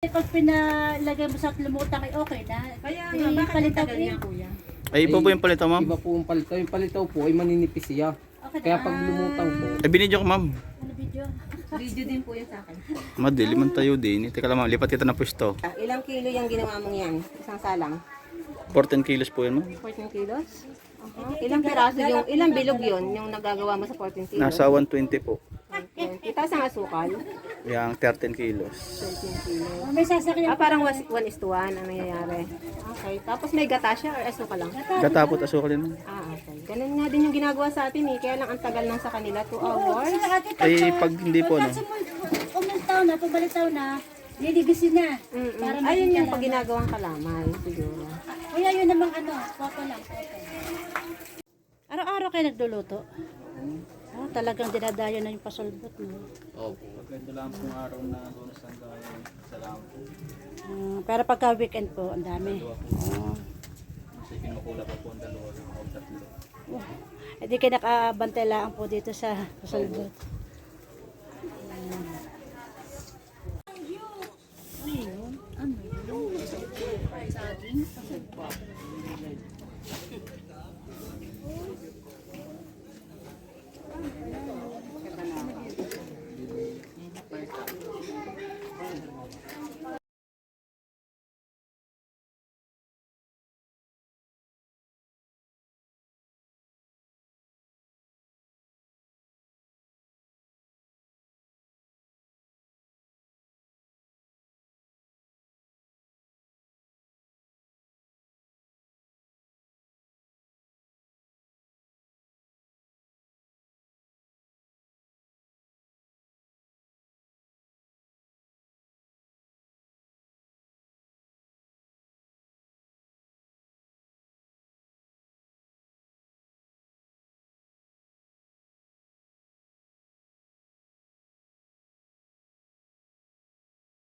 Pag pinalagay mo sa lumutang ay okay na. Kaya Eh, nga, bakit palitaw tagal eh. niya, kuya? Ay, iba po yung palito, ma'am. Iba po yung palitaw. Yung palitaw po ay maninipis siya. Okay Kaya na. pag lumutang po, Ay, binidyo ko, ma'am. Ano video? Video din po yan sa akin. Madali man tayo din. Teka lang, ma'am. Lipat kita ng pwesto. Ilang kilo yung ginawa mong yan? Isang salang? 14 kilos po yan, ma'am. 14 kilos? Ilang piraso yung, ilang bilog yun yung nagagawa mo sa 14 kilos? Nasa 120 po. Itaas ang asukal? Yang 13 kilos. 13 kilos. Oh, may sasakyan. Parang 1:1 ang nangyayari. Okay. Tapos may gata siya or asukal lang? Gatapot asukal yan, ma'am. Okay. Ganun nga din yung ginagawa sa atin eh. Kaya lang ang tagal lang sa kanila, 2 hours. Ay, pag hindi po, ano. Umultaw na, pabalitaw na, nilibisin na. Para Ayun yung makita pag lang. ginagawang kalamay, siguro. Kuya, yun namang ano, photo lang. Araw-araw kayo nagluluto? Oh, talagang dinadayo na yung pasulbot mo. Opo. Ito lang pong araw na doon sa salamat po. Pero pagka weekend po, ang dami. Oh. Kasi kinukula pa po ang dalawa o tatlo. Hindi kayo nakabantay lang po dito sa pasulbot.